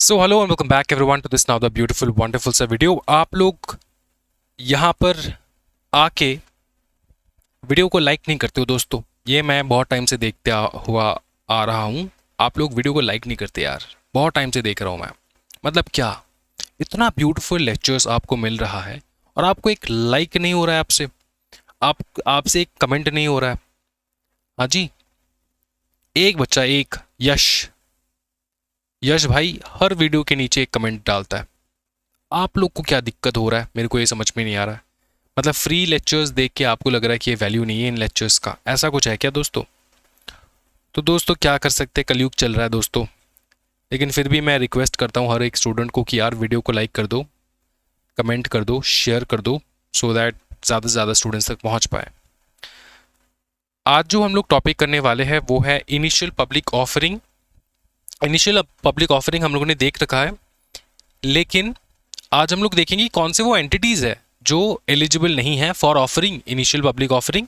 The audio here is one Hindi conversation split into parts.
So hello and welcome back everyone to this now the beautiful wonderful सा वीडियो। आप लोग यहाँ पर आके वीडियो को लाइक नहीं करते हो दोस्तों। ये मैं बहुत टाइम से देखते हुआ आ रहा हूँ। आप लोग वीडियो को लाइक नहीं करते यार, बहुत टाइम से देख रहा हूँ मैं। मतलब क्या, इतना ब्यूटीफुल लेक्चर्स आपको मिल रहा है और आपको एक लाइक नहीं हो रहा है आपसे, आपसे एक कमेंट नहीं हो रहा है। हाँ जी, एक बच्चा, एक यश यश भाई हर वीडियो के नीचे एक कमेंट डालता है। आप लोग को क्या दिक्कत हो रहा है, मेरे को ये समझ में नहीं आ रहा है। मतलब फ्री लेक्चर्स देख के आपको लग रहा है कि ये वैल्यू नहीं है इन लेक्चर्स का, ऐसा कुछ है क्या दोस्तों? तो दोस्तों क्या कर सकते हैं, कलयुग चल रहा है दोस्तों। लेकिन फिर भी मैं रिक्वेस्ट करता हूँ हर एक स्टूडेंट को कि यार वीडियो को लाइक कर दो, कमेंट कर दो, शेयर कर दो, सो दैट ज़्यादा से ज़्यादा स्टूडेंट्स तक पहुँच पाए। आज जो हम लोग टॉपिक करने वाले हैं वो है initial public offering. Initial public offering हम लोगों ने देख रखा है, लेकिन आज हम लोग देखेंगे कौन से वो एंटिटीज़ है जो एलिजिबल नहीं है for offering initial public offering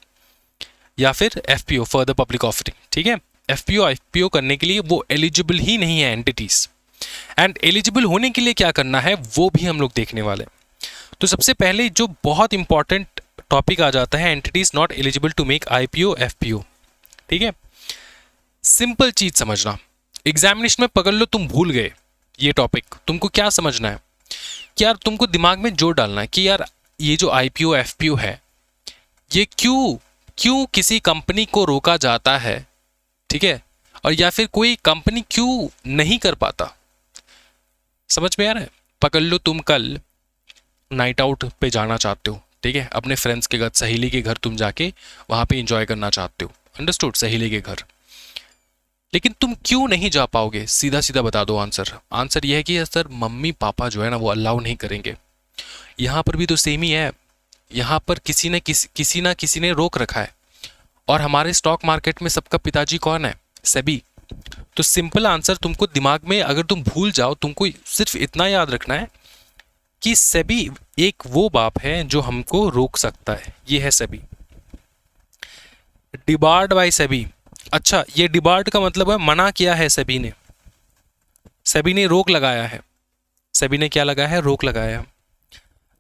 या फिर एफपीओ फर्दर पब्लिक ऑफरिंग। ठीक है, एफपीओ आईपीओ करने के लिए वो एलिजिबल ही नहीं है एंटिटीज़, एंड एलिजिबल होने के लिए क्या करना है वो भी हम लोग देखने वाले हैं। तो सबसे पहले जो बहुत इंपॉर्टेंट टॉपिक आ जाता है, entities not eligible to make IPO FPO. ठीक है, सिंपल चीज समझना, एग्जामिनेशन में पकड़ लो तुम भूल गए ये टॉपिक, तुमको क्या समझना है कि यार तुमको दिमाग में जोर डालना है कि यार ये जो आईपीओ एफपीओ है ये क्यों क्यों किसी कंपनी को रोका जाता है। ठीक है, और या फिर कोई कंपनी क्यों नहीं कर पाता। समझ में आ रहा है? पकड़ लो तुम कल नाइट आउट पे जाना चाहते हो, ठीक है, अपने फ्रेंड्स के घर, सहेली के घर तुम जाके वहां पे एंजॉय करना चाहते हो, अंडरस्टूड, सहेली के घर। लेकिन तुम क्यों नहीं जा पाओगे, सीधा सीधा बता दो आंसर। आंसर यह है कि सर मम्मी पापा जो है ना वो अलाउ नहीं करेंगे। यहाँ पर भी तो सेम ही है, यहाँ पर किसी ने रोक रखा है। और हमारे स्टॉक मार्केट में सबका पिताजी कौन है? सेबी। तो सिंपल आंसर तुमको दिमाग में, अगर तुम भूल जाओ, तुमको सिर्फ इतना याद रखना है कि सेबी एक वो बाप है जो हमको रोक सकता है, ये है सेबी, डिबार्ड बाय सेबी। अच्छा, ये डिबार्ड का मतलब है मना किया है सेबी ने, सेबी ने रोक लगाया है। सेबी ने क्या लगाया है? रोक लगाया है।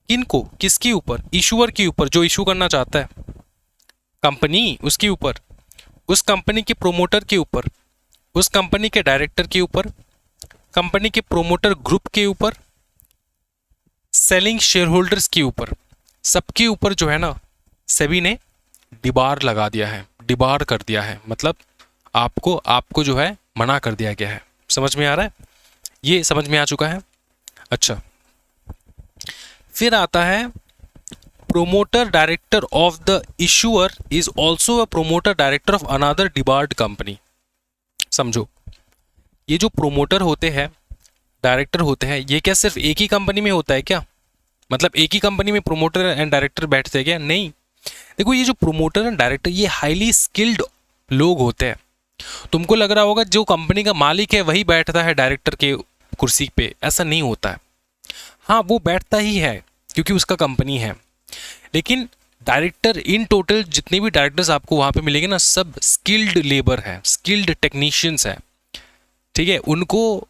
किनको? किसके ऊपर? इशूअर के ऊपर, जो इशू करना चाहता है कंपनी, उसके ऊपर, उस कंपनी के प्रोमोटर के ऊपर, उस कंपनी के डायरेक्टर के ऊपर, कंपनी के प्रोमोटर ग्रुप के ऊपर, सेलिंग शेयर होल्डर्स के ऊपर, सबके ऊपर जो है ना सेबी ने डिबार लगा दिया है, डिबार कर दिया है। मतलब आपको आपको जो है मना कर दिया गया है। समझ में आ रहा है? ये समझ में आ चुका है। अच्छा, फिर आता है promoter director of the issuer is also a promoter director of another debarred company. समझो, ये जो प्रोमोटर होते हैं, डायरेक्टर होते हैं, ये क्या सिर्फ एक ही कंपनी में होता है क्या? मतलब एक ही कंपनी में प्रोमोटर एंड डायरेक्टर बैठते हैं क्या? नहीं। देखो, ये जो प्रोमोटर एंड डायरेक्टर ये हाईली स्किल्ड लोग होते हैं। तुमको लग रहा होगा जो कंपनी का मालिक है वही बैठता है डायरेक्टर के कुर्सी पे, ऐसा नहीं होता है। हाँ, वो बैठता ही है क्योंकि उसका कंपनी है, लेकिन डायरेक्टर इन टोटल जितने भी डायरेक्टर्स आपको वहां पे मिलेंगे ना, सब स्किल्ड लेबर है, स्किल्ड टेक्नीशियंस है। ठीक है, उनको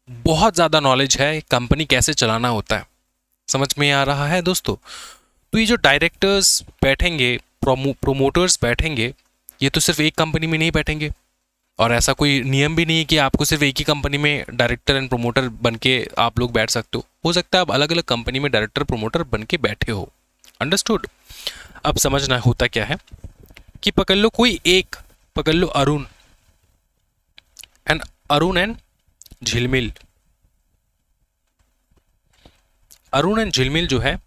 बहुत ज़्यादा नॉलेज है कंपनी कैसे चलाना होता है। समझ में आ रहा है दोस्तों? तो ये जो डायरेक्टर्स बैठेंगे, प्रोमोटर्स बैठेंगे, ये तो सिर्फ एक कंपनी में नहीं बैठेंगे, और ऐसा कोई नियम भी नहीं है कि आपको सिर्फ एक ही कंपनी में डायरेक्टर एंड प्रोमोटर बन के आप लोग बैठ सकते हो सकता है आप अलग अलग कंपनी में डायरेक्टर प्रोमोटर बन के बैठे हो। अंडरस्टूड? अब समझना होता क्या है कि पकड़ लो कोई एक, पकड़ लो अरुण एंड झिलमिल। अरुण एंड झिलमिल जो है,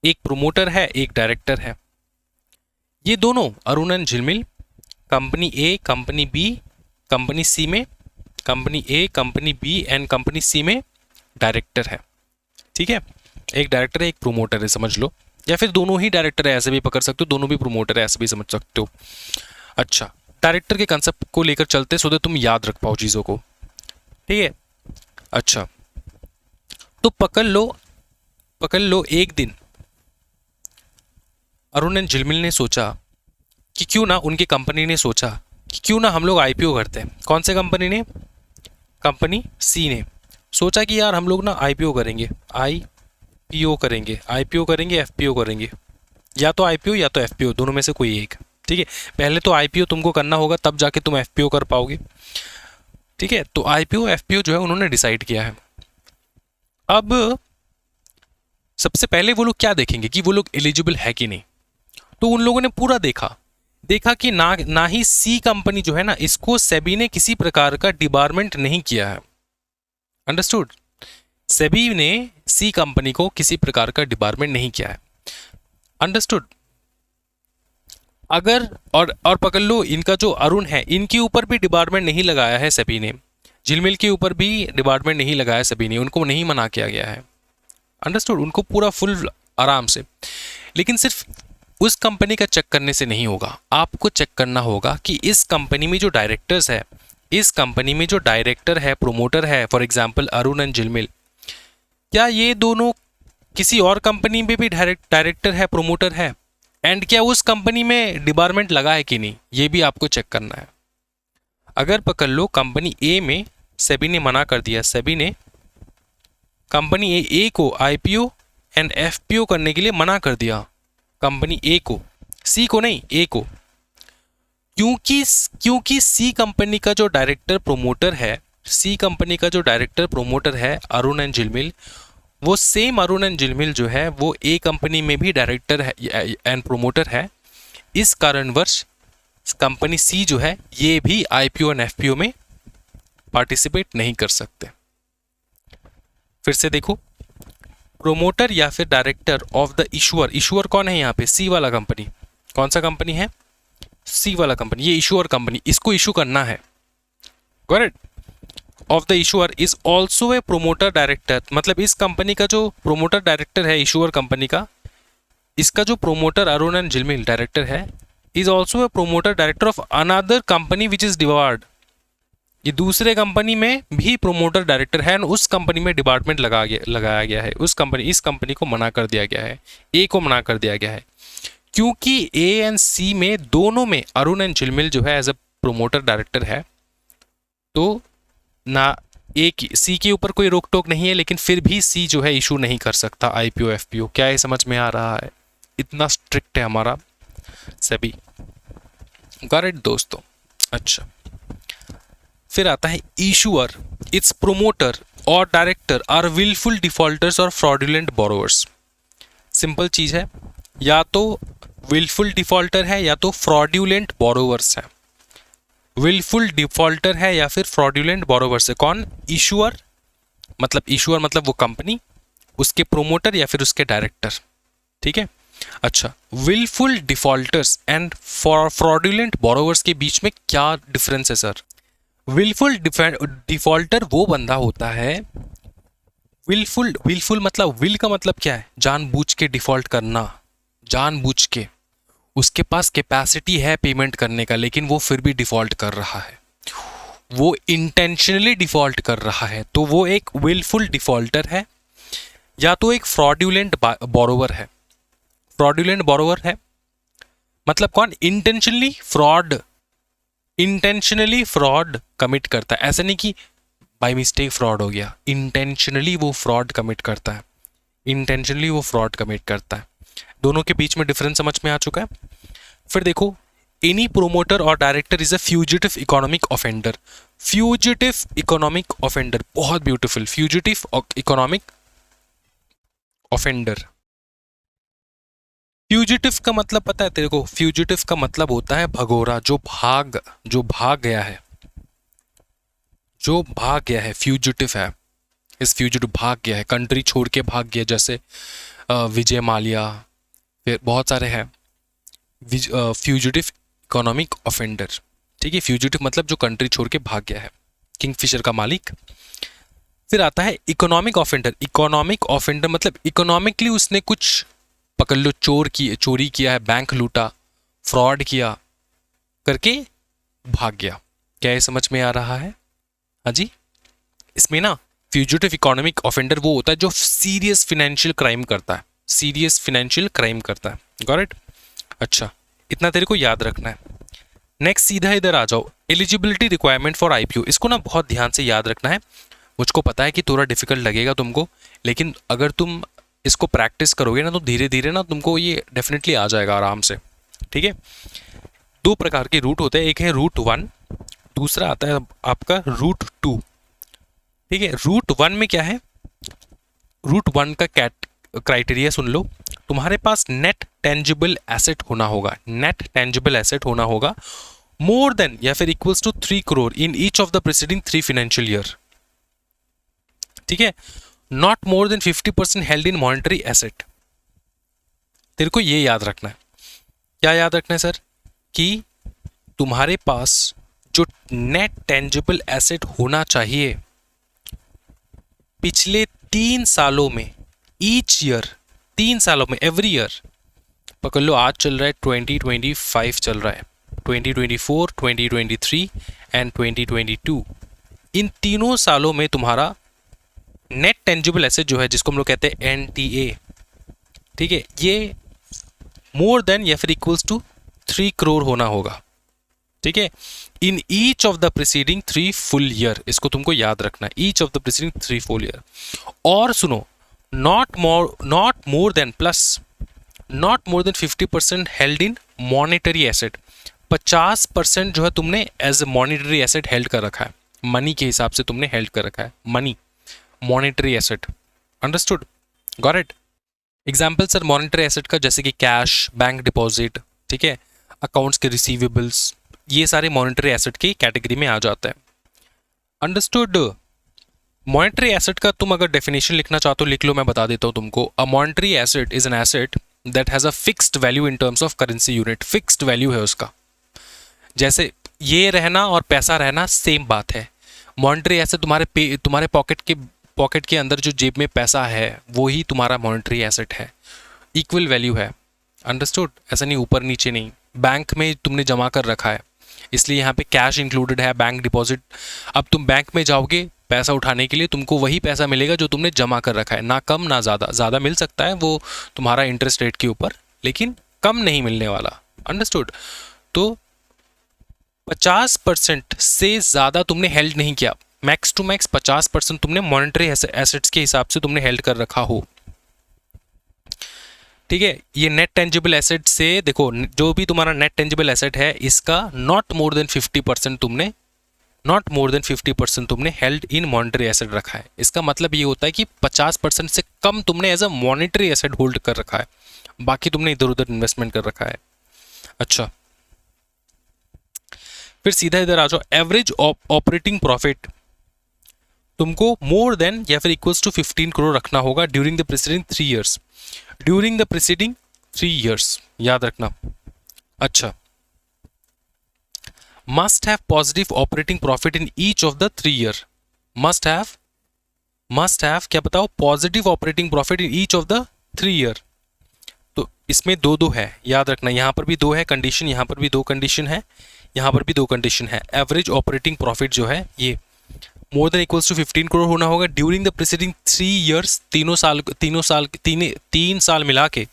एक प्रोमोटर है, एक डायरेक्टर है। ये दोनों Arun and Jhilmil company A, company B, company C में, company A, company B and company C में डायरेक्टर है। ठीक है, एक डायरेक्टर है, एक प्रोमोटर है, समझ लो, या फिर दोनों ही डायरेक्टर है ऐसे भी पकड़ सकते हो, दोनों भी प्रोमोटर है ऐसे भी समझ सकते हो। अच्छा, डायरेक्टर के कंसेप्ट को लेकर चलते सो तुम याद रख पाओ चीज़ों को। ठीक है, अच्छा, तो पकड़ लो एक दिन अरुण एंड झिलमिल ने सोचा कि क्यों ना, उनकी कंपनी ने सोचा कि क्यों ना हम लोग आईपीओ करते हैं। कौन से कंपनी ने? कंपनी सी ने सोचा कि यार हम लोग ना आईपीओ करेंगे, आईपीओ करेंगे, आईपीओ करेंगे, एफपीओ करेंगे, या तो आईपीओ या तो एफपीओ, दोनों में से कोई एक। ठीक है, पहले तो आईपीओ तुमको करना होगा, तब जाके तुम एफपीओ कर पाओगे। ठीक है, तो आईपीओ एफपीओ जो है उन्होंने डिसाइड किया है। अब सबसे पहले वो लोग क्या देखेंगे कि वो लोग एलिजिबल है कि नहीं। तो उन लोगों ने पूरा देखा कि ना ही सी कंपनी जो है ना, इसको सेबी ने किसी प्रकार का डिबारमेंट नहीं किया है। अंडरस्टूड? सेबी ने सी कंपनी को किसी प्रकार का डिबारमेंट नहीं किया है। अंडरस्टूड? अगर और पकड़ लो, इनका जो अरुण है, इनके ऊपर भी डिबारमेंट नहीं लगाया है सेबी ने, झिलमिल के ऊपर भी डिबारमेंट नहीं लगाया सेबी ने, उनको नहीं मना किया गया है। अंडरस्टूड? उनको पूरा फुल आराम से। लेकिन सिर्फ उस कंपनी का चेक करने से नहीं होगा, आपको चेक करना होगा कि इस कंपनी में जो डायरेक्टर्स है, इस कंपनी में जो डायरेक्टर है, प्रोमोटर है, फॉर एग्जांपल अरुण एंड झिलमिल, क्या ये दोनों किसी और कंपनी में भी डायरेक्टर है, प्रोमोटर है, एंड क्या उस कंपनी में डिबारमेंट लगा है कि नहीं, ये भी आपको चेक करना है। अगर पकड़ लो कंपनी ए में सेबी ने मना कर दिया, सेबी ने कंपनी ए को आईपीओ एंड एफपीओ करने के लिए मना कर दिया, कंपनी ए को, सी को नहीं, ए को, क्योंकि सी कंपनी का जो डायरेक्टर प्रोमोटर है, सी कंपनी का जो डायरेक्टर प्रोमोटर है अरुण एंड झिलमिल, वो सेम अरुण एंड झिलमिल जो है वो ए कंपनी में भी डायरेक्टर है एंड प्रोमोटर है। इस कारणवश कंपनी सी जो है ये भी आईपीओ एंड एफपीओ में पार्टिसिपेट नहीं कर सकते। फिर से देखो, प्रोमोटर या फिर director of the issuer, issuer कौन है यहाँ पे, सी वाला कंपनी, कौन सा कंपनी है, सी वाला कंपनी, ये इशूअर कंपनी, इसको इशू करना है, correct, of the issuer is also a promoter director, मतलब इस कंपनी का जो प्रोमोटर डायरेक्टर है इशूअर कंपनी का, इसका जो promoter Arun and Jhilmil director है, is also a promoter director of another company which is debarred, ये दूसरे कंपनी में भी प्रोमोटर डायरेक्टर है, उस कंपनी में डिपार्टमेंट लगाया गया है, इस कंपनी को मना कर दिया गया है, ए को मना कर दिया गया है, क्योंकि ए एंड सी में दोनों में अरुण एंड झिलमिल जो है एज अ प्रोमोटर डायरेक्टर है, तो ना ए की सी के ऊपर कोई रोक टोक नहीं है, लेकिन फिर भी सी जो है इशू नहीं कर सकता आईपीओ एफपीओ। क्या ये समझ में आ रहा है? इतना स्ट्रिक्ट है हमारा सेबी, गॉट इट दोस्तों। अच्छा, फिर आता है इशूअर, इट्स प्रोमोटर और डायरेक्टर आर विलफुल डिफॉल्टर्स और फ्रॉडुलेंट बोरोवर्स। सिंपल चीज है, या तो विलफुल डिफॉल्टर है या तो फ्रॉडुलेंट बोरोवर्स है। विलफुल डिफॉल्टर है या फिर फ्रॉडुलेंट बोरोवर्स है कौन? इशूअर, मतलब वो कंपनी, उसके प्रोमोटर या फिर उसके डायरेक्टर। ठीक है, अच्छा, wilful defaulters and fraudulent borrowers के बीच में क्या डिफरेंस है सर? विलफुल डिफॉल्टर वो बंदा होता है, विलफुल मतलब, विल का मतलब क्या है? जानबूझ के डिफॉल्ट करना, जानबूझ के, उसके पास कैपेसिटी है पेमेंट करने का, लेकिन वो फिर भी डिफॉल्ट कर रहा है, वो इंटेंशनली डिफॉल्ट कर रहा है, तो वो एक विलफुल डिफॉल्टर है, या तो एक फ्रॉडुलेंट बोरोवर है। फ्रॉडुलेंट बोरोवर है मतलब कौन? इंटेंशनली फ्रॉड कमिट करता है, ऐसा नहीं कि बाय मिस्टेक फ्रॉड हो गया, इंटेंशनली वो फ्रॉड कमिट करता है, इंटेंशनली वो फ्रॉड कमिट करता है। दोनों के बीच में डिफरेंस समझ में आ चुका है। फिर देखो, एनी प्रोमोटर और director is a fugitive economic offender. Fugitive economic offender, बहुत beautiful, fugitive economic offender. Fugitive का मतलब पता है तेरे को? फ्यूजिटिव का मतलब होता है भगोरा, जो भाग गया है, जो भाग गया है, फ्यूजिटिव है। इस फ्यूजिटिव भाग गया है, कंट्री छोड़ के भाग गया, जैसे विजय माल्या, फिर बहुत सारे हैं फ्यूजिटिव इकोनॉमिक ऑफेंडर। ठीक है, फ्यूजिटिव मतलब जो कंट्री छोड़ के भाग गया है, किंगफिशर का मालिक। फिर आता है इकोनॉमिक ऑफेंडर। इकोनॉमिक ऑफेंडर मतलब इकोनॉमिकली उसने कुछ पकड़ लो, चोरी किया है, बैंक लूटा, फ्रॉड किया करके भाग गया। क्या ये समझ में आ रहा है? हाँ जी, इसमें ना फ्यूजिटिव इकोनॉमिक ऑफेंडर वो होता है जो सीरियस फाइनेंशियल क्राइम करता है, सीरियस फाइनेंशियल क्राइम करता है। Got it? अच्छा, इतना तेरे को याद रखना है। नेक्स्ट सीधा इधर आ जाओ, एलिजिबिलिटी रिक्वायरमेंट फॉर आईपीओ, इसको ना बहुत ध्यान से याद रखना है। मुझको पता है कि थोड़ा डिफिकल्ट लगेगा तुमको, लेकिन अगर तुम इसको प्रैक्टिस करोगे ना तो धीरे धीरे ना तुमको ये डेफिनेटली आ जाएगा आराम से। ठीक है, दो प्रकार के रूट होते हैं, एक है रूट 1, दूसरा आता है आपका रूट 2। ठीक है, रूट 1 में क्या है, रूट 1 का क्राइटेरिया सुन लो। तुम्हारे पास नेट टेंजिबल एसेट होना होगा, नेट टेंजिबल एसेट होना होगा मोर देन या फिर equals to 3 crore in each of the preceding 3 financial year. ठीक है, not more than 50% held in monetary asset. तेरे को ये याद रखना है। क्या याद रखना है सर? कि तुम्हारे पास जो नेट टेंजिबल एसेट होना चाहिए पिछले 3 सालों में, ईच ईयर, 3 सालों में, एवरी ईयर, पकड़ लो आज चल रहा है 2025 चल रहा है, 2024, 2023 एंड 2022, इन तीनों सालों में तुम्हारा नेट टेंजिबल एसेट जो है, जिसको हम लोग कहते हैं एनटीए, ठीक है, ये मोर देन या फिर इक्वल्स टू 3 करोड़ होना होगा। ठीक है, in each of the preceding 3 full year, इसको तुमको याद रखना है, each of the preceding 3 full year. और सुनो, not more than plus not more than 50% held in monetary asset. 50% जो है तुमने as a monetary asset held कर रखा है, मनी के हिसाब से तुमने हेल्ड कर रखा है, money, monetary asset. Understood? Got it? Example sir monetary asset का जैसे कि कैश, बैंक डिपॉजिट, ठीक है, अकाउंट्स के रिसीवेबल्स, ये सारे मॉनिटरी एसेट की कैटेगरी में आ जाता है। अंडरस्टूड? मॉनिटरी एसेट का तुम अगर डेफिनेशन लिखना चाहते हो लिख लो, मैं बता देता हूँ तुमको। अ monetary asset is an asset that has a fixed value in terms of currency unit. Fixed value है उसका, जैसे ये रहना और पैसा रहना सेम बात है। मॉनिटरी एसेट तुम्हारे पॉकेट के अंदर जो जेब में पैसा है वो ही तुम्हारा मॉनिटरी एसेट है, इक्वल वैल्यू है। अंडरस्टूड? ऐसा नहीं ऊपर नीचे नहीं। बैंक में तुमने जमा कर रखा है इसलिए यहाँ पे कैश इंक्लूडेड है, बैंक डिपॉजिट। अब तुम बैंक में जाओगे पैसा उठाने के लिए, तुमको वही पैसा मिलेगा जो तुमने जमा कर रखा है, ना कम ना ज़्यादा। ज़्यादा मिल सकता है वो तुम्हारा इंटरेस्ट रेट के ऊपर, लेकिन कम नहीं मिलने वाला। अंडरस्टूड? तो 50% से ज़्यादा तुमने हेल्ड नहीं किया, मैक्स टू मैक्स 50% तुमने मॉनिटरी एसेट्स के हिसाब से तुमने हेल्ड कर रखा हो। ठीक है, ये नेट टेंजिबल एसेट से देखो, जो भी तुम्हारा नेट टेंजिबल एसेट है इसका नॉट मोर देन 50% तुमने हेल्ड इन मॉनिटरी एसेट रखा है। इसका मतलब ये होता है कि 50% से कम तुमने as a monetary asset hold कर रखा है, बाकी तुमने इधर उधर इन्वेस्टमेंट कर रखा है। अच्छा, फिर सीधा इधर आ जाओ। एवरेज ऑपरेटिंग प्रॉफिट तुमको मोर देन या फिर इक्वल्स टू 15 करोड़ रखना होगा during the preceding 3 years. During the preceding 3 years याद रखना। अच्छा, must have positive operating profit in each of the 3 year। must have क्या बताओ? Positive operating profit in each of the 3 year. तो इसमें दो है, याद रखना। यहाँ पर भी 2 है कंडीशन, यहाँ पर भी 2 कंडीशन है, यहाँ पर भी 2 कंडीशन है। एवरेज ऑपरेटिंग प्रॉफिट जो है ये more than equals to 15 crore होना होगा ड्यूरिंग द प्रीसीडिंग 3 ईयर्स, 3 साल मिला के।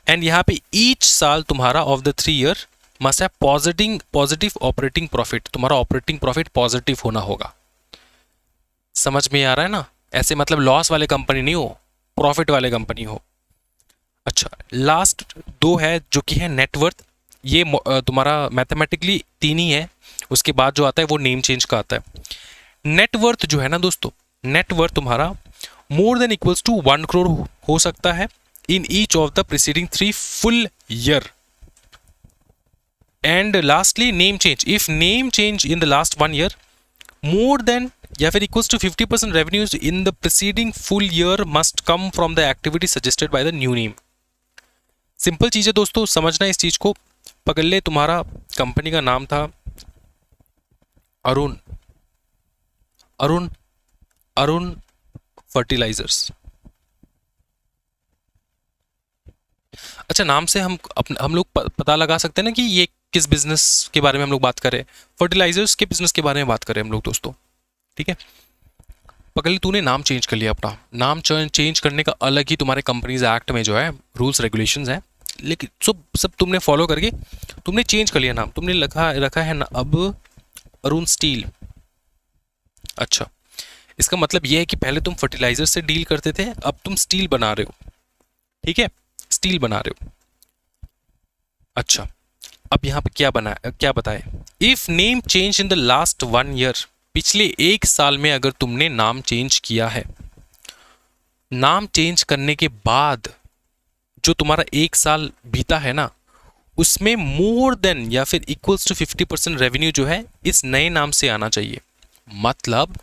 एंड यहाँ पे ईच साल तुम्हारा ऑफ द 3 ईयर मस्ट है पॉजिटिव ऑपरेटिंग प्रॉफिट, तुम्हारा ऑपरेटिंग प्रॉफिट पॉजिटिव होना होगा। समझ में आ रहा है ना? ऐसे मतलब लॉस वाले कंपनी नहीं हो, प्रॉफिट वाले कंपनी हो। अच्छा, लास्ट 2 है जो कि है नेटवर्थ। ये तुम्हारा मैथमेटिकली 3 ही है, उसके बाद जो आता है वो नेम चेंज का आता है। नेटवर्थ जो है ना दोस्तों, नेटवर्थ तुम्हारा more than equals to 1 crore हो सकता है in each of the preceding 3 full year. And lastly name change, if name change in the last 1 year more than या फिर equals to 50% revenues in the preceding full year must come from the activity suggested by the new name. Simple चीज है दोस्तों, समझना इस चीज को। पकड़ ले, तुम्हारा कंपनी का नाम था अरुण फर्टिलाइजर्स। अच्छा, नाम से हम लोग पता लगा सकते हैं ना कि ये किस बिजनेस के बारे में हम लोग बात करें। फर्टिलाइजर्स के बिजनेस के बारे में बात करें हम लोग दोस्तों। ठीक है, पकड़ ली, तूने नाम चेंज कर लिया अपना। नाम चेंज करने का अलग ही तुम्हारे कंपनीज एक्ट में जो है रूल्स रेगुलेशंस है, लेकिन सब तुमने फॉलो करके तुमने चेंज कर लिया नाम। तुमने रखा है ना अब अरुण स्टील। अच्छा, इसका मतलब यह है कि पहले तुम फर्टिलाइजर से डील करते थे, अब तुम स्टील बना रहे हो। ठीक है, स्टील बना रहे हो। अच्छा, अब यहाँ पे क्या बताए, if name change in the last 1 year, पिछले 1 साल में अगर तुमने नाम चेंज किया है, नाम चेंज करने के बाद जो तुम्हारा 1 साल बीता है ना, उसमें मोर देन या फिर इक्वल्स टू 50% रेवेन्यू जो है इस नए नाम से आना चाहिए। मतलब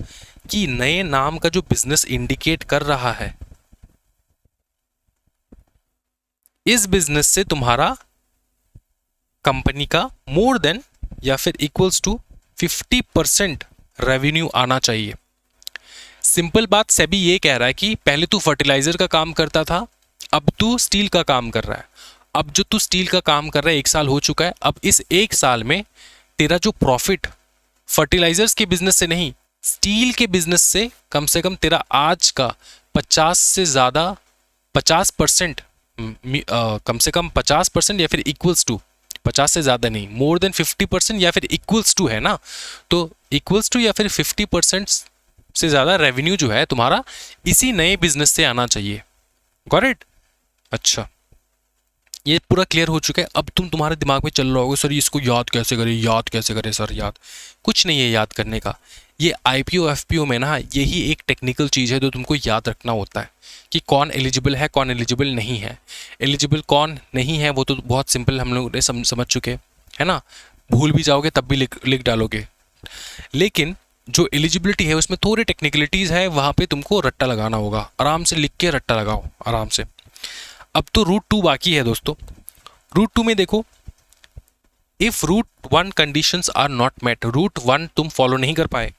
कि नए नाम का जो बिजनेस इंडिकेट कर रहा है, इस बिजनेस से तुम्हारा कंपनी का मोर देन या फिर इक्वल्स टू 50% रेवेन्यू आना चाहिए। सिंपल बात, सेबी ये कह रहा है कि पहले तू फर्टिलाइजर का काम करता था, अब तू स्टील का काम कर रहा है। अब जो तू स्टील का काम कर रहा है 1 साल हो चुका है, अब इस 1 साल में तेरा जो प्रॉफिट फर्टिलाइजर्स के बिजनेस से नहीं, स्टील के बिजनेस से कम तेरा आज का 50% कम से कम 50% या फिर इक्वल्स टू, 50 से ज़्यादा नहीं, मोर देन 50% या फिर इक्वल्स टू है ना, तो इक्वल्स टू या फिर 50% से ज़्यादा रेवेन्यू जो है तुम्हारा इसी नए बिजनेस से आना चाहिए। Got it? अच्छा, ये पूरा क्लियर हो चुका है। अब तुम्हारे दिमाग में चल रहा होगा, सर इसको याद कैसे करें सर? याद कुछ नहीं है याद करने का। ये आईपीओ एफपीओ में ना यही एक टेक्निकल चीज़ है जो तुमको याद रखना होता है कि कौन एलिजिबल है, कौन एलिजिबल नहीं है। एलिजिबल कौन नहीं है वो तो बहुत सिंपल हम लोग ने समझ चुके है ना, भूल भी जाओगे तब भी लिख डालोगे। लेकिन जो एलिजिबिलिटी है उसमें थोड़ी टेक्निकलिटीज़ है, वहाँ पे तुमको रट्टा लगाना होगा। आराम से लिख के रट्टा लगाओ आराम से। अब तो रूट 2 बाकी है दोस्तों। रूट 2 में देखो, if route 1 conditions are not met, route 1 तुम फॉलो नहीं कर पाए,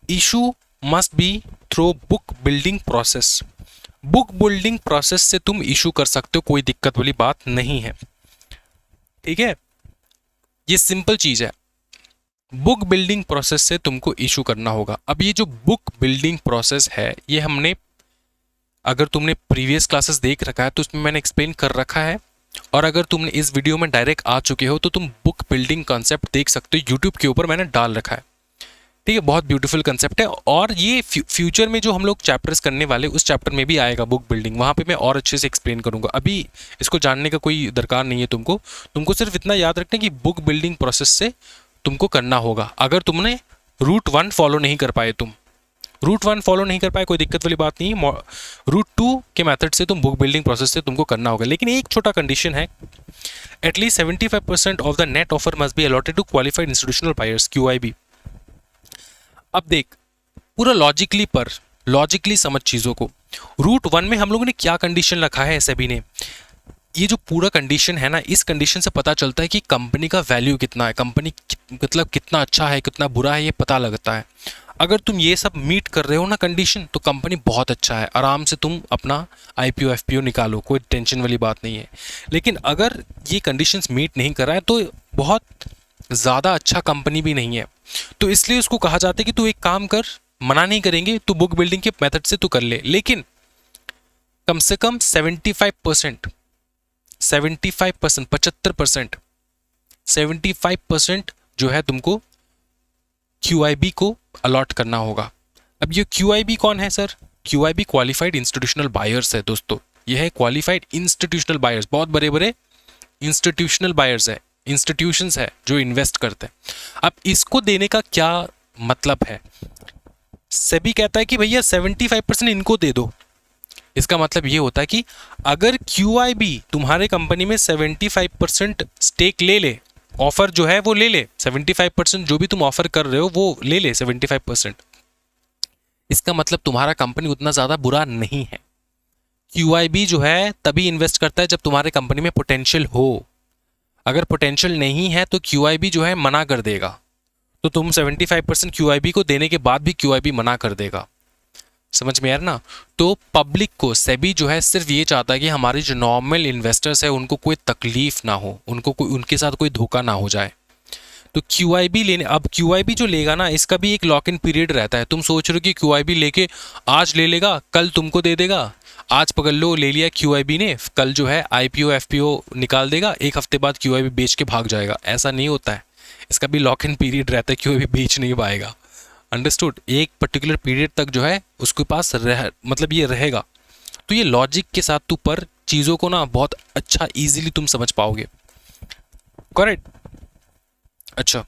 issue must be through book building process. Book building process से तुम इशू कर सकते हो, कोई दिक्कत वाली बात नहीं है। ठीक है, ये सिंपल चीज है। बुक बिल्डिंग प्रोसेस से तुमको इशू करना होगा। अब ये जो बुक बिल्डिंग प्रोसेस है, ये हमने, अगर तुमने प्रीवियस क्लासेस देख रखा है तो उसमें मैंने एक्सप्लेन कर रखा है, और अगर तुमने इस वीडियो में डायरेक्ट आ चुके हो तो तुम बुक बिल्डिंग कॉन्सेप्ट देख सकते हो, यूट्यूब के ऊपर मैंने डाल रखा है। ठीक है, बहुत ब्यूटीफुल कंसेप्ट है, और ये फ्यूचर में जो हम लोग चैप्टर्स करने वाले उस चैप्टर में भी आएगा बुक बिल्डिंग, वहाँ पे मैं और अच्छे से एक्सप्लेन करूँगा। अभी इसको जानने का कोई दरकार नहीं है तुमको सिर्फ इतना याद रखना कि बुक बिल्डिंग प्रोसेस से तुमको करना होगा। अगर तुमने रूट 1 फॉलो नहीं कर पाए, रूट 1 फॉलो नहीं कर पाए, कोई दिक्कत वाली बात नहीं है। रूट 2 के मेथड से तुम बुक बिल्डिंग प्रोसेस से तुमको करना होगा। लेकिन एक छोटा कंडीशन है, at least 75% of the net offer must be allotted to qualified institutional buyers, QIB। अब देख, पूरा लॉजिकली समझ चीज़ों को। रूट 1 में हम लोगों ने क्या कंडीशन रखा है सेबी ने, ये जो पूरा कंडीशन है ना, इस कंडीशन से पता चलता है कि कंपनी का वैल्यू कितना है, कंपनी मतलब कितना अच्छा है कितना बुरा है, ये पता लगता है। अगर तुम ये सब मीट कर रहे हो ना कंडीशन, तो कंपनी बहुत अच्छा है, आराम से तुम अपना IPO FPO निकालो, कोई टेंशन वाली बात नहीं है। लेकिन अगर ये कंडीशंस मीट नहीं कर रहा है तो बहुत ज़्यादा अच्छा कंपनी भी नहीं है। तो इसलिए उसको कहा जाता है कि तू एक काम कर, मना नहीं करेंगे, तू बुक बिल्डिंग के मेथड से तू कर ले, लेकिन कम से कम 75%, 75% 75% जो है तुमको QIB को अलॉट करना होगा। अब ये QIB कौन है sir? QIB qualified institutional buyers है दोस्तों। ये है क्वालिफाइड इंस्टीट्यूशनल बायर्स, बहुत बड़े बड़े इंस्टीट्यूशनल बायर्स है, इंस्टीट्यूशंस है जो इन्वेस्ट करते हैं। अब इसको देने का क्या मतलब है? सेबी कहता है कि भैया 75% इनको दे दो। इसका मतलब ये होता है कि अगर QIB तुम्हारे कंपनी में 75% स्टेक ले ले, ऑफर जो है वो ले ले, 75% जो भी तुम ऑफर कर रहे हो वो ले ले 75%, इसका मतलब तुम्हारा कंपनी उतना ज़्यादा बुरा नहीं है। QIB जो है तभी इन्वेस्ट करता है जब तुम्हारे कंपनी में पोटेंशियल हो। अगर पोटेंशियल नहीं है तो QIB जो है मना कर देगा। तो तुम 75% QIB को देने के बाद भी QIB मना कर देगा। समझ में यार ना? तो पब्लिक को सेबी जो है सिर्फ ये चाहता है कि हमारे जो नॉर्मल इन्वेस्टर्स है उनको कोई तकलीफ ना हो, उनके साथ कोई धोखा ना हो जाए। तो QIB लेने, अब QIB जो लेगा ना, इसका भी एक लॉक इन पीरियड रहता है। तुम सोच रहे हो कि QIB लेके आज ले लेगा, कल तुमको दे देगा। आज पकड़ लो, ले लिया QIB ने, कल जो है IPO FPO निकाल देगा, 1 हफ्ते बाद QIB बेच के भाग जाएगा। ऐसा नहीं होता है। इसका भी लॉक इन पीरियड रहता है, क्यों भी बेच नहीं पाएगा। अंडरस्टूड? एक पर्टिकुलर पीरियड तक जो है उसके पास मतलब ये रहेगा। तो ये लॉजिक के साथ तू पर चीज़ों को ना बहुत अच्छा इजीली तुम समझ पाओगे। करेक्ट? अच्छा,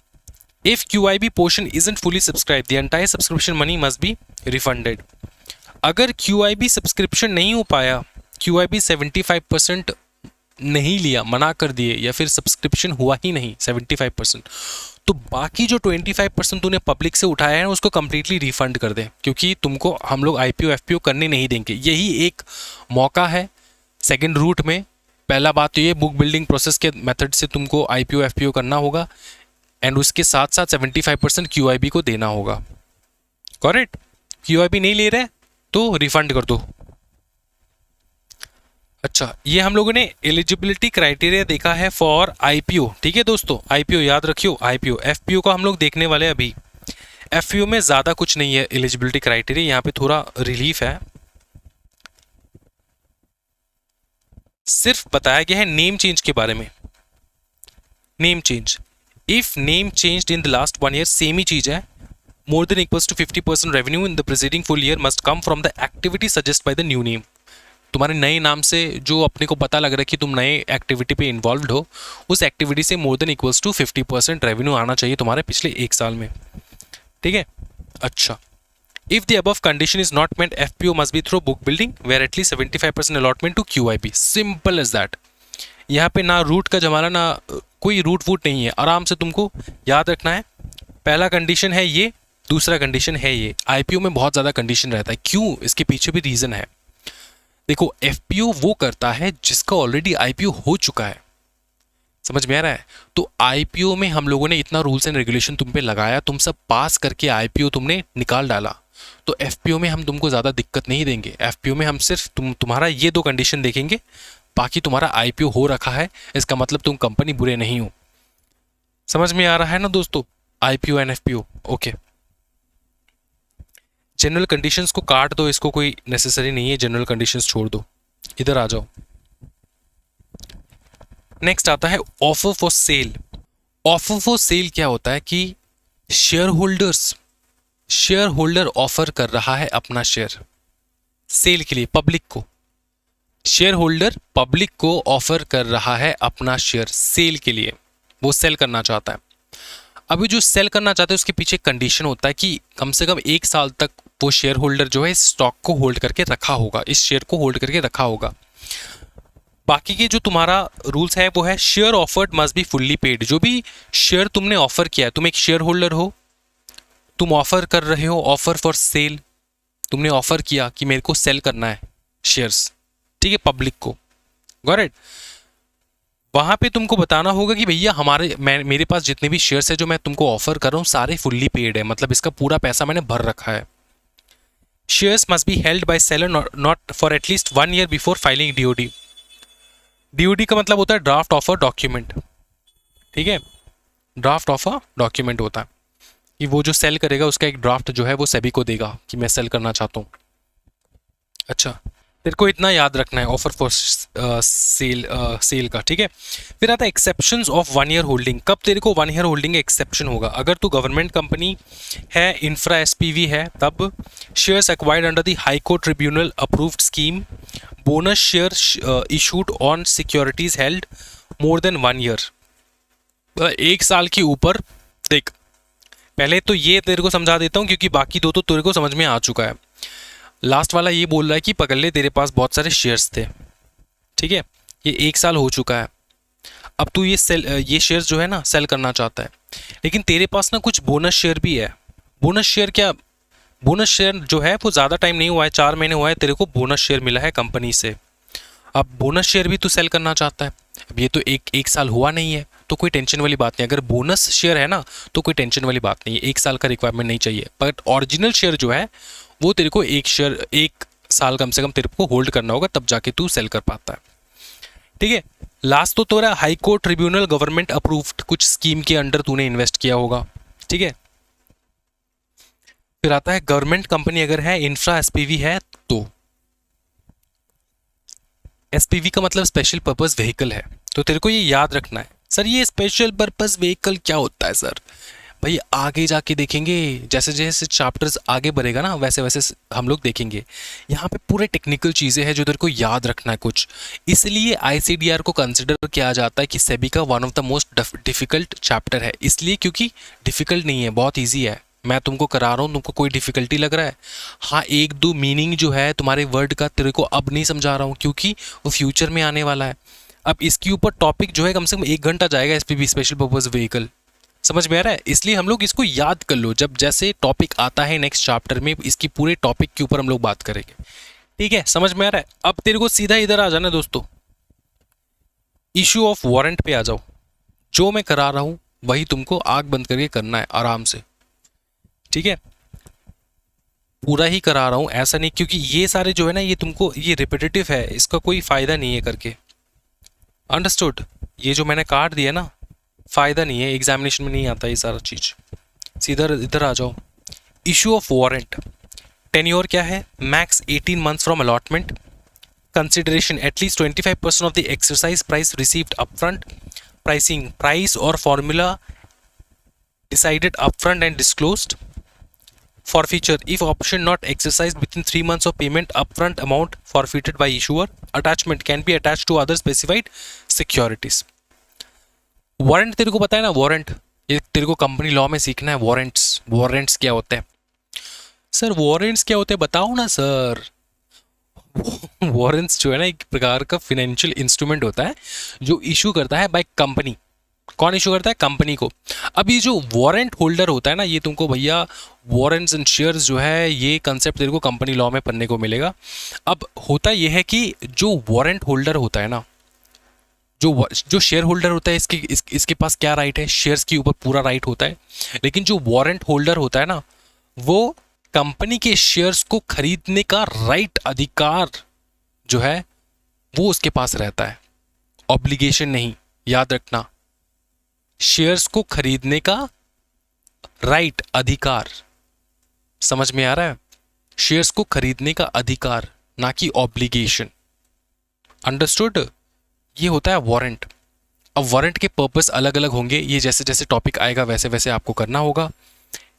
if QIB portion isn't fully subscribe the entire subscription money must be refunded. अगर QIB सब्सक्रिप्शन नहीं हो पाया, QIB 75% नहीं लिया, मना कर दिए, या फिर सब्सक्रिप्शन हुआ ही नहीं 75%, तो बाकी जो 25% तूने पब्लिक से उठाया है उसको कंप्लीटली रिफंड कर दे, क्योंकि तुमको हम लोग IPO FPO करने नहीं देंगे। यही एक मौका है सेकंड रूट में। पहला बात तो ये, बुक बिल्डिंग प्रोसेस के मेथड से तुमको IPO FPO करना होगा, एंड उसके साथ साथ 75% QIB को देना होगा। करेक्ट? QIB नहीं ले रहे तो रिफंड कर दो। अच्छा, ये हम लोगों ने एलिजिबिलिटी क्राइटेरिया देखा है फॉर IPO। ठीक है दोस्तों, IPO याद रखियो। IPO FPO का हम लोग देखने वाले हैं अभी। FPO में ज़्यादा कुछ नहीं है एलिजिबिलिटी क्राइटेरिया, यहाँ पे थोड़ा रिलीफ है। सिर्फ बताया गया है नेम चेंज के बारे में। Name change, if name changed in the last 1 year, same ही चीज है। More than equals to 50% revenue in the preceding full year must come from the activity suggest by the new name. तुम्हारे नए नाम से जो अपने को पता लग रहा है कि तुम नए एक्टिविटी पे इन्वॉल्व हो, उस एक्टिविटी से more than equals to 50% revenue आना चाहिए तुम्हारे पिछले 1 साल में। ठीक है? अच्छा, if the above condition is not met, FPO must be through book building where at least 75% allotment to QIB। Simple as that. यहाँ पे ना रूट का जमाना, ना कोई रूट वूट नहीं है, आराम से तुमको याद रखना है। पहला कंडीशन है ये, दूसरा कंडीशन है ये। IPO में बहुत ज़्यादा कंडीशन रहता है, क्यों? इसके पीछे भी रीज़न है। देखो, FPO वो करता है जिसका ऑलरेडी IPO हो चुका है। समझ में आ रहा है? तो IPO में हम लोगों ने इतना रूल्स एंड रेगुलेशन तुम पे लगाया, तुम सब पास करके IPO तुमने निकाल डाला, तो FPO में हम तुमको ज़्यादा दिक्कत नहीं देंगे। FPO में हम सिर्फ तुम्हारा ये 2 कंडीशन देखेंगे, बाकी तुम्हारा IPO हो रखा है, इसका मतलब तुम कंपनी बुरे नहीं हो। समझ में आ रहा है ना दोस्तों? IPO and FPO। Okay, general conditions को काट दो, इसको कोई नेसेसरी नहीं है, जनरल कंडीशंस छोड़ दो, इधर आ जाओ। नेक्स्ट आता है offer for sale. Offer for sale क्या होता है कि शेयर होल्डर ऑफर कर रहा है अपना शेयर सेल के लिए पब्लिक को। शेयर होल्डर पब्लिक को ऑफर कर रहा है अपना शेयर सेल के लिए, वो सेल करना चाहता है। अभी जो सेल करना चाहते हैं उसके पीछे कंडीशन होता है कि कम से कम 1 साल तक वो शेयर होल्डर जो है स्टॉक को होल्ड करके रखा होगा, इस शेयर को होल्ड करके रखा होगा। बाकी के जो तुम्हारा रूल्स है वो है share offered must be fully paid. जो भी शेयर तुमने ऑफर किया है, तुम एक शेयर होल्डर हो, तुम ऑफर कर रहे हो, ऑफर फॉर सेल, तुमने ऑफर किया कि मेरे को सेल करना है शेयर्स, ठीक है, पब्लिक को। Got it? वहां पे तुमको बताना होगा कि भैया मेरे पास जितने भी शेयर्स है जो मैं तुमको ऑफर कर रहा हूँ सारे फुल्ली पेड है, मतलब इसका पूरा पैसा मैंने भर रखा है। Shares must be held by seller not for at least 1 year before filing DOD। DOD का मतलब होता है ड्राफ्ट ऑफ अ डॉक्यूमेंट। ठीक है? ड्राफ्ट ऑफ अ डॉक्यूमेंट होता है कि वो जो सेल करेगा उसका एक ड्राफ्ट जो है वो सेबी को देगा कि मैं सेल करना चाहता हूँ। अच्छा, तेरे को इतना याद रखना है ऑफर फॉर सेल का। ठीक है? फिर आता है एक्सेप्शंस ऑफ 1 year होल्डिंग। कब तेरे को 1 year होल्डिंग एक्सेप्शन होगा? अगर तू गवर्नमेंट कंपनी है, इंफ्रा SPV है, तब shares acquired under the high court tribunal approved scheme, bonus share issued on securities held more than 1 year। 1 साल के ऊपर। देख, पहले तो ये तेरे को समझा देता हूँ क्योंकि बाकी 2 तो तेरे को समझ में आ चुका है। लास्ट वाला ये बोल रहा है कि पकड़ ले, तेरे पास बहुत सारे शेयर्स थे, ठीक है, ये 1 साल हो चुका है, अब तू ये शेयर्स जो है ना सेल करना चाहता है, लेकिन तेरे पास ना कुछ बोनस शेयर भी है। बोनस शेयर क्या? बोनस शेयर जो है वो ज़्यादा टाइम नहीं हुआ है, 4 महीने हुआ है, तेरे को बोनस शेयर मिला है कंपनी से। अब बोनस शेयर भी तू सेल करना चाहता है। अब ये तो एक साल हुआ नहीं है, तो कोई टेंशन वाली बात नहीं। अगर बोनस शेयर है ना तो कोई टेंशन वाली बात नहीं है, 1 साल का रिक्वायरमेंट नहीं चाहिए। बट ओरिजिनल शेयर जो है वो तेरे को 1 साल कम से कम तेरे को होल्ड करना होगा, तब जाके तू सेल कर पाता है। ठीक है? लास्ट तो तेरा high court tribunal government approved कुछ स्कीम के अंडर तूने इन्वेस्ट किया होगा। ठीक है? फिर आता है गवर्नमेंट कंपनी अगर है, इंफ्रा SPV है, तो SPV का मतलब स्पेशल पर्पस व्हीकल है, तो तेरे को ये याद रखना है सर ये स्पेशल पर्पस व्हीकल क्या होता है सर? भाई आगे जाके देखेंगे, जैसे जैसे चैप्टर्स आगे बढ़ेगा ना वैसे वैसे हम लोग देखेंगे। यहाँ पे पूरे टेक्निकल चीज़ें हैं जो तेरे को याद रखना है कुछ। इसलिए आईसीडीआर को कंसिडर किया जाता है कि सेबी का one of the most difficult chapter है। इसलिए क्योंकि डिफिकल्ट नहीं है, बहुत ईजी है। मैं तुमको करा रहा हूँ, तुमको कोई डिफिकल्टी लग रहा है? हाँ, एक दो मीनिंग जो है तुम्हारे वर्ड का तेरे को अब नहीं समझा रहा हूँ क्योंकि वो फ्यूचर में आने वाला है। अब इसके ऊपर टॉपिक जो है कम से कम 1 घंटा जाएगा, एसपीवी स्पेशल पर्पस व्हीकल। समझ में आ रहा है? इसलिए हम लोग इसको याद कर लो, जब जैसे टॉपिक आता है नेक्स्ट चैप्टर में इसकी पूरे टॉपिक के ऊपर हम लोग बात करेंगे। ठीक है, समझ में आ रहा है? अब तेरे को सीधा इधर आ जाना दोस्तों, इशू ऑफ वारंट पे आ जाओ। जो मैं करा रहा हूं वही तुमको आंख बंद करके करना है आराम से। ठीक है, पूरा ही करा रहा हूं, ऐसा नहीं क्योंकि ये सारे जो है ना ये तुमको ये रिपीटेटिव है, इसका कोई फायदा नहीं है करके। अंडरस्टूड? ये जो मैंने काट दिया ना, फायदा नहीं है, एग्जामिनेशन में नहीं आता ये सारा चीज। सीधा इधर आ जाओ, इशू ऑफ वारंट। टेन्योर क्या है? Max 18 months from allotment. Consideration at least 25% of the exercise price received upfront. Pricing price और formula decided upfront and disclosed. Forfeiture if option not exercised within 3 months of payment, upfront amount forfeited by issuer. Attachment can be attached to other specified securities. Warrant तेरे को पता है ना? वारंट ये तेरे को कंपनी लॉ में सीखना है। वारंट्स, वारंट्स क्या होते हैं सर? वारंट्स क्या होते हैं बताओ ना सर। वारंट्स जो है ना एक प्रकार का फाइनेंशियल इंस्ट्रूमेंट होता है जो इशू करता है बाय कंपनी। कौन इशू करता है? कंपनी को। अब ये जो वारंट होल्डर होता है ना, ये तुमको भैया वारंट्स एंड शेयर्स जो है ये कंसेप्ट तेरे को कंपनी लॉ में पढ़ने को मिलेगा। अब होता ये है कि जो वारंट होल्डर होता है ना, जो शेयर होल्डर होता है इसके पास क्या राइट है? शेयर्स के ऊपर पूरा राइट होता है। लेकिन जो वारंट होल्डर होता है ना, वो कंपनी के शेयर्स को खरीदने का राइट, अधिकार जो है वो उसके पास रहता है, ऑब्लिगेशन नहीं। याद रखना, शेयर्स को खरीदने का राइट, अधिकार। समझ में आ रहा है? शेयर्स को खरीदने का अधिकार, ना कि ऑब्लिगेशन। अंडरस्टूड? ये होता है वारंट। अब वारंट के पर्पस अलग अलग होंगे, ये जैसे जैसे टॉपिक आएगा वैसे वैसे आपको करना होगा।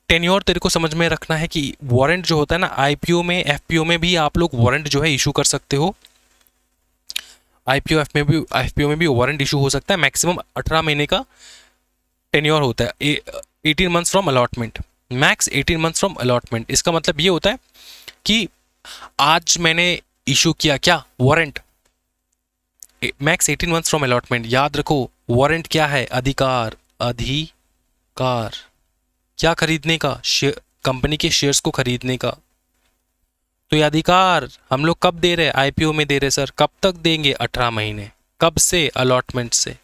टेन्योर तेरे को समझ में रखना है कि वारंट जो होता है ना, आईपीओ में, एफपीओ में भी आप लोग वारंट जो है इशू कर सकते हो। आईपीओ एफपीओ में भी वारंट इशू हो सकता है। मैक्सिमम 18 महीने का टेन्योर होता है। 18 months from allotment, max 18 months from allotment. इसका मतलब ये होता है कि आज मैंने इशू किया क्या? Warrant. Max 18 months from allotment. याद रखो, वारंट क्या है? अधिकार। अधिकार क्या खरीदने का? कंपनी के शेयर्स को खरीदने का। तो ये अधिकार हम लोग कब दे रहे हैं? आईपीओ में दे रहे सर। कब तक देंगे? 18 महीने। कब से? अलॉटमेंट से।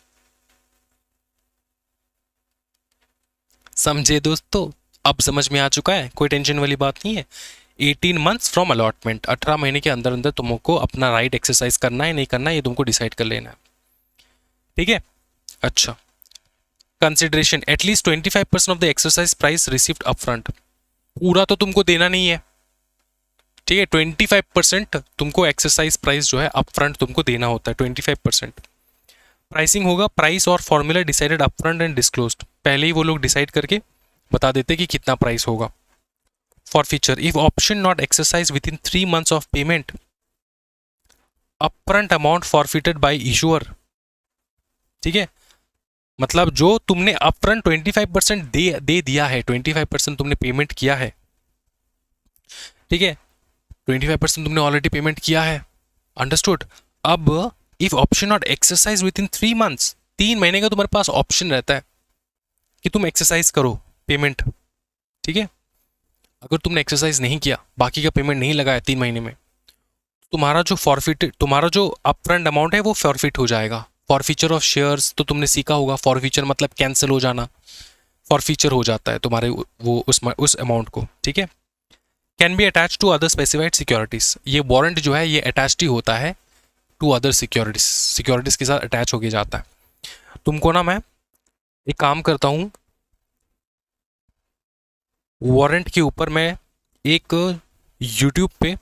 समझे दोस्तों? अब समझ में आ चुका है, कोई टेंशन वाली बात नहीं है। 18 मंथ्स फ्रॉम अलॉटमेंट, 18 महीने के अंदर अंदर तुमको अपना राइट एक्सरसाइज करना है नहीं करना है ये तुमको डिसाइड कर लेना है। ठीक है, अच्छा। Consideration at least 25% of the exercise price received upfront. पूरा तो तुमको देना नहीं है, ठीक है। 25% तुमको एक्सरसाइज प्राइस जो है अपफ्रंट तुमको देना होता है, 25%। प्राइसिंग होगा प्राइस और formula decided upfront and disclosed. पहले ही वो लोग डिसाइड करके बता देते कि कितना प्राइस होगा। Forfeiture if option not exercise within 3 months of payment, upfront amount forfeited by issuer. ठीक है, मतलब जो तुमने अपफ्रंट 25% दे दिया है, 25% तुमने पेमेंट किया है, ठीक है, 25% तुमने ऑलरेडी पेमेंट किया है। अंडरस्टूड? अब if option not exercise within 3 months, 3 महीने का तुम्हारे पास ऑप्शन रहता है कि तुम एक्सरसाइज करो पेमेंट। ठीक है, अगर तुमने एक्सरसाइज नहीं किया, बाकी का पेमेंट नहीं लगाया 3 महीने में, तुम्हारा जो अपफ्रंट अमाउंट है वो फॉरफिट हो जाएगा। फॉरफीचर ऑफ शेयर्स तो तुमने सीखा होगा, फॉरफीचर मतलब कैंसिल हो जाना, फॉरफीचर हो जाता है तुम्हारे वो उस अमाउंट को। ठीक है, can be attach to other specified securities. ये वारंट जो है ये अटैच्ड ही होता है टू अदर सिक्योरिटीज के साथ अटैच होके जाता है। तुमको ना मैं एक काम करता हूँ, वारंट के ऊपर मैं एक यूट्यूब पे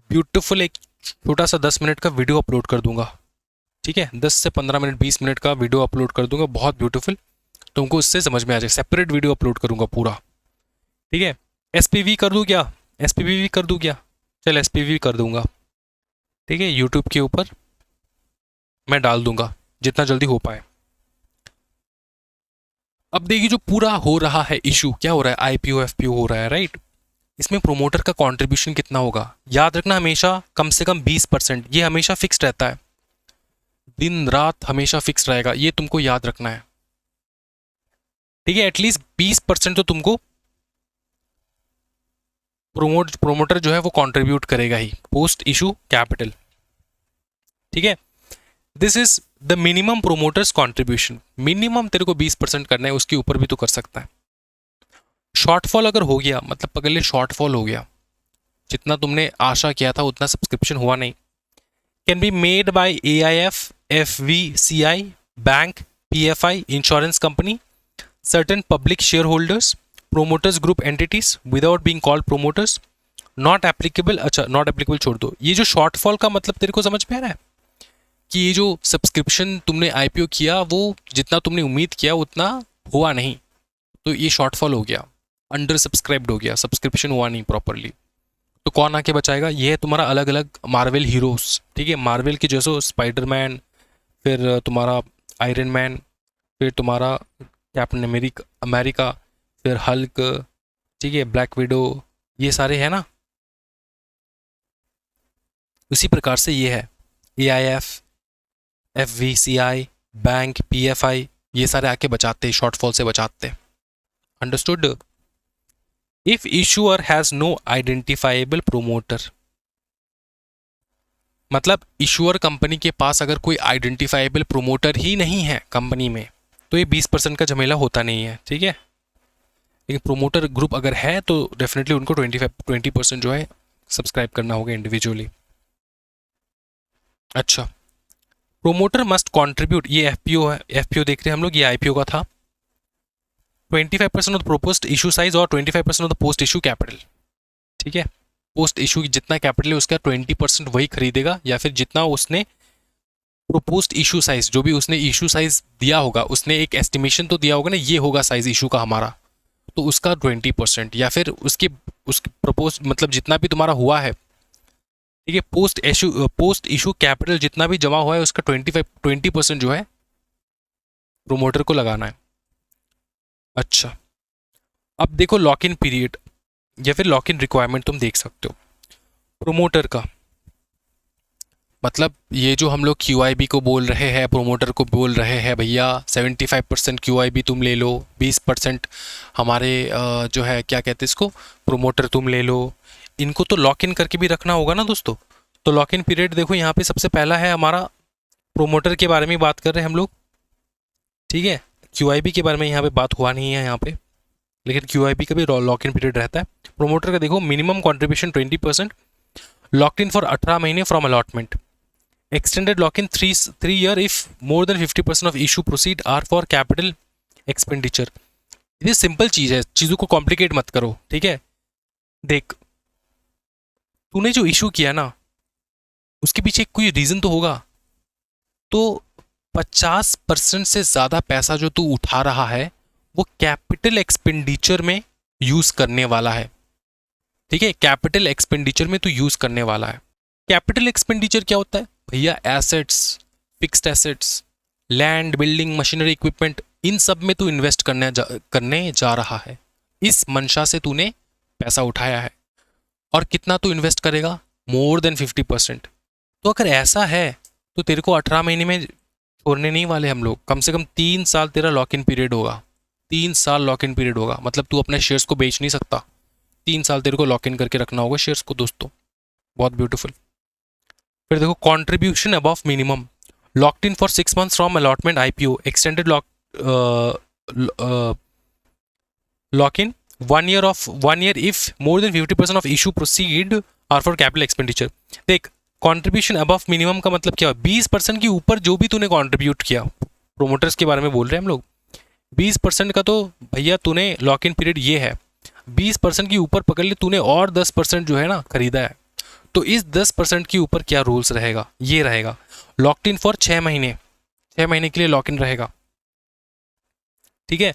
ब्यूटीफुल एक छोटा सा 10 मिनट का वीडियो अपलोड कर दूंगा। ठीक है, 10 से 15 मिनट 20 मिनट का वीडियो अपलोड कर दूंगा, बहुत ब्यूटीफुल, तुमको उससे समझ में आ जाए। सेपरेट वीडियो अपलोड करूंगा पूरा, ठीक है। एसपीवी कर दूं क्या? एसपीवी कर दूं क्या? चल एसपीवी कर दूंगा, ठीक है। यूट्यूब के ऊपर मैं डाल दूंगा जितना जल्दी हो पाए। अब देखिए जो पूरा हो रहा है इशू, क्या हो रहा है, आईपीओ एफपीओ हो रहा है, राइट। इसमें प्रोमोटर का कंट्रीब्यूशन कितना होगा, याद रखना हमेशा कम से कम 20%, ये हमेशा फिक्स रहता है, दिन रात हमेशा फिक्स रहेगा, ये तुमको याद रखना है, ठीक है। एटलीस्ट 20% तो तुमको प्रोमोटर जो है वो कंट्रीब्यूट करेगा ही, पोस्ट इशू कैपिटल, ठीक है। This is the minimum promoters contribution, minimum तेरे को 20% करना है, उसके ऊपर भी तो कर सकता है। शॉर्टफॉल अगर हो गया, मतलब पकड़ ले शॉर्टफॉल हो गया, जितना तुमने आशा किया था उतना सब्सक्रिप्शन हुआ नहीं, can be made by AIF, FVCI, bank, PFI, insurance company, certain public shareholders, promoters group entities without being called promoters, not applicable। अच्छा नॉट एप्लीकेबल छोड़ दो, ये जो शॉर्टफॉल का मतलब तेरे को समझ में आ रहा है कि ये जो सब्सक्रिप्शन तुमने आईपीओ किया वो जितना तुमने उम्मीद किया उतना हुआ नहीं, तो ये शॉर्टफॉल हो गया, अंडर सब्सक्राइब्ड हो गया, सब्सक्रिप्शन हुआ नहीं प्रॉपरली। तो कौन आके बचाएगा, ये है तुम्हारा अलग अलग मार्वल हीरोज, ठीक है। मार्वल के जैसे स्पाइडरमैन, फिर तुम्हारा आयरन मैन, फिर तुम्हारा कैप्टन अमेरिका, फिर हल्क, ठीक है, ब्लैक विडो, ये सारे हैं ना। उसी प्रकार से ये है AIF, FVCI, बैंक, PFI, ये सारे आके बचाते हैं, शॉर्टफॉल से बचाते हैं। Understood. If issuer has no identifiable promoter, मतलब इशूअर कंपनी के पास अगर कोई आइडेंटिफाइबल प्रोमोटर ही नहीं है कंपनी में, तो ये 20% का झमेला होता नहीं है, ठीक है। लेकिन प्रोमोटर ग्रुप अगर है तो डेफिनेटली उनको 20% जो है सब्सक्राइब करना होगा इंडिविजुअली। अच्छा, प्रोमोटर मस्ट कंट्रीब्यूट, ये एफपीओ है, एफपीओ देख रहे हैं हम लोग, ये आईपीओ का था। 25% of the proposed issue size और 25% of the post issue capital, ठीक है। पोस्ट इशू जितना कैपिटल है उसका 20% वही खरीदेगा, या फिर जितना उसने प्रोपोज्ड इशू साइज, जो भी उसने इशू साइज दिया होगा, उसने एक एस्टिमेशन तो दिया होगा ना, ये होगा साइज इशू का हमारा, तो उसका 20%, या फिर उसके प्रपोज मतलब जितना भी तुम्हारा हुआ है, ठीक है, पोस्ट इशू कैपिटल जितना भी जमा हुआ है उसका 20% जो है प्रोमोटर को लगाना है। अच्छा, अब देखो लॉक इन पीरियड या फिर लॉक इन रिक्वायरमेंट तुम देख सकते हो प्रोमोटर का, मतलब ये जो हम लोग QIB को बोल रहे हैं, प्रोमोटर को बोल रहे हैं भैया 75% QIB तुम ले लो, 20% हमारे जो है क्या कहते हैं इसको, प्रोमोटर तुम ले लो, इनको तो लॉक इन करके भी रखना होगा ना दोस्तों। तो लॉक इन पीरियड देखो यहाँ पे सबसे पहला है हमारा, प्रोमोटर के बारे में बात कर रहे हैं हम लोग, ठीक है। QIB के बारे में यहाँ पे बात हुआ नहीं है यहाँ पे, लेकिन QIB का भी लॉक इन पीरियड रहता है। प्रोमोटर का देखो minimum contribution 20%, locked in for 18 महीने from allotment, extended lock-in 3 year if more than 50% of issue proceed are for capital expenditure। ये सिंपल चीज़ है, चीज़ों को कॉम्प्लिकेट मत करो, ठीक है। देख तूने जो इशू किया ना उसके पीछे कोई रीज़न तो होगा, तो 50% से ज़्यादा पैसा जो तू उठा रहा है वो कैपिटल एक्सपेंडिचर में यूज़ करने वाला है, ठीक है। कैपिटल एक्सपेंडिचर में तू यूज़ करने वाला है। कैपिटल एक्सपेंडिचर क्या होता है भैया, assets, fixed assets, land, building, machinery, equipment, इन सब में तू इन्वेस्ट करने जा रहा है। इस मंशा से तूने पैसा उठाया है, और कितना तू इन्वेस्ट करेगा, मोर देन 50%। तो अगर ऐसा है तो तेरे को 18 महीने में छोड़ने नहीं वाले हम लोग, कम से कम 3 साल तेरा लॉक इन पीरियड होगा, 3 साल लॉक इन पीरियड होगा, मतलब तू अपने शेयर्स को बेच नहीं सकता, 3 साल तेरे को लॉक इन करके रखना होगा शेयर्स को दोस्तों, बहुत ब्यूटीफुल। फिर देखो contribution above minimum, locked in for 6 months from allotment IPO, extended lock in 1 year if more than 50% of issue proceed are for capital expenditure. देख कॉन्ट्रीब्यूशन अबव मिनिमम का मतलब क्या है, 20% के ऊपर जो भी तूने कॉन्ट्रीब्यूट किया, प्रोमोटर्स के बारे में बोल रहे हैं हम लोग, 20% का तो भैया तूने लॉक इन पीरियड ये है, 20% के ऊपर पकड़ ले तूने और 10% जो है ना खरीदा है, तो इस 10% के ऊपर क्या रूल्स रहेगा, ये रहेगा लॉक्ड इन फॉर 6 महीने, 6 महीने के लिए लॉक इन रहेगा, ठीक है।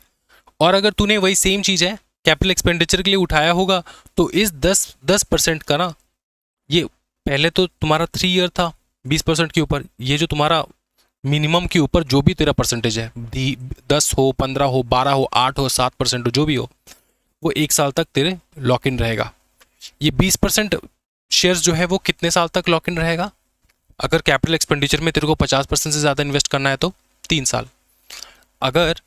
और अगर तूने वही सेम चीज है कैपिटल एक्सपेंडिचर के लिए उठाया होगा तो इस 10% का ना, ये पहले तो तुम्हारा 3 ईयर था 20% के ऊपर, ये जो तुम्हारा मिनिमम के ऊपर जो भी तेरा परसेंटेज है 10 हो 15 हो 12 हो 8 हो 7% हो जो भी हो, वो 1 साल तक तेरे लॉक इन रहेगा। ये 20% शेयर्स जो है वो कितने साल तक लॉक इन रहेगा, अगर कैपिटल एक्सपेंडिचर में तेरे को 50% से ज़्यादा इन्वेस्ट करना है तो 3 साल। अगर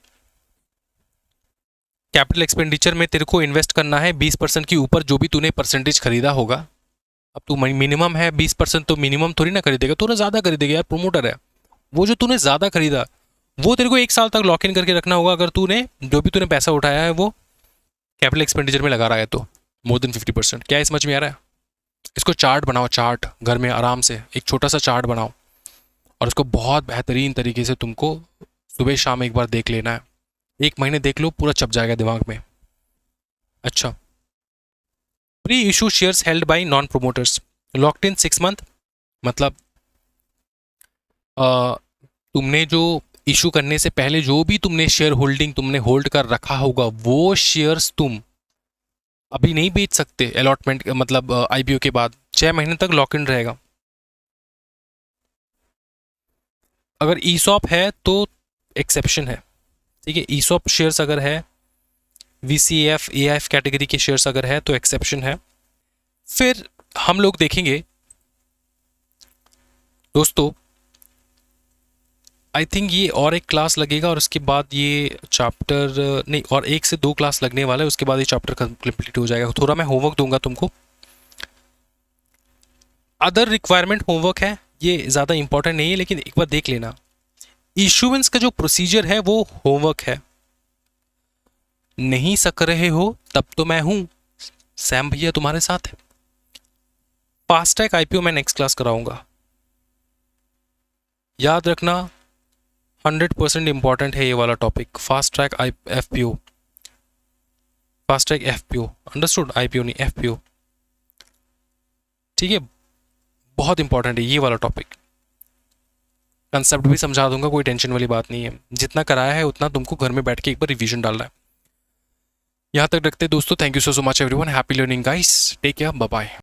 कैपिटल एक्सपेंडिचर में तेरे को इन्वेस्ट करना है 20% के ऊपर जो भी तूने परसेंटेज खरीदा होगा, अब तू मिनिमम है 20%, तो मिनिमम थोड़ी ना खरीदेगा, तूने ज़्यादा खरीदेगा यार, प्रमोटर है। वो जो तूने ज़्यादा खरीदा वो तेरे को 1 साल तक लॉक इन करके रखना होगा, अगर तूने जो भी तूने पैसा उठाया है वो कैपिटल एक्सपेंडिचर में लगा रहा है तो मोर देन 50%। क्या समझ में आ रहा है? इसको चार्ट बनाओ, चार्ट घर में आराम से एक छोटा सा चार्ट बनाओ और उसको बहुत बेहतरीन तरीके से तुमको सुबह शाम एक बार देख लेना है, 1 महीने देख लो, पूरा चप जाएगा दिमाग में। अच्छा, pre issue shares held by non promoters locked in 6 month, मतलब तुमने जो इशू करने से पहले जो भी तुमने शेयर होल्डिंग तुमने होल्ड कर रखा होगा वो शेयर्स तुम अभी नहीं बेच सकते अलॉटमेंट, मतलब आईपीओ के बाद 6 महीने तक लॉक इन रहेगा। अगर ईसॉप है तो एक्सेप्शन है, ठीक है। ईसॉप शेयर्स अगर है, वीसीएफ एआईएफ कैटेगरी के शेयर्स अगर है तो एक्सेप्शन है। फिर हम लोग देखेंगे दोस्तों, आई थिंक ये और एक क्लास लगेगा और उसके बाद ये चैप्टर नहीं, और 1 से 2 क्लास लगने वाला है, उसके बाद ये चैप्टर कंप्लीट हो जाएगा। थोड़ा मैं होमवर्क दूंगा तुमको, अदर रिक्वायरमेंट होमवर्क है, ये ज़्यादा इंपॉर्टेंट नहीं है लेकिन एक बार देख लेना। इशुएंस का जो प्रोसीजर है वो होमवर्क है, नहीं सक रहे हो तब तो मैं हूं, सैम भैया तुम्हारे साथ है। फास्ट ट्रैक आईपीओ मैं नेक्स्ट क्लास कराऊंगा, याद रखना 100% इंपॉर्टेंट है ये वाला topic, fast track FPO, fast track FPO, understood, IPO नहीं एफपीओ, ठीक है। बहुत इंपॉर्टेंट है ये वाला टॉपिक, कंसेप्ट भी समझा दूंगा, कोई टेंशन वाली बात नहीं है। जितना कराया है उतना तुमको घर में बैठ के एक बार रिवीजन डालना है। यहाँ तक रखते हैं दोस्तों, thank you so much everyone, happy learning guys, take care, bye bye.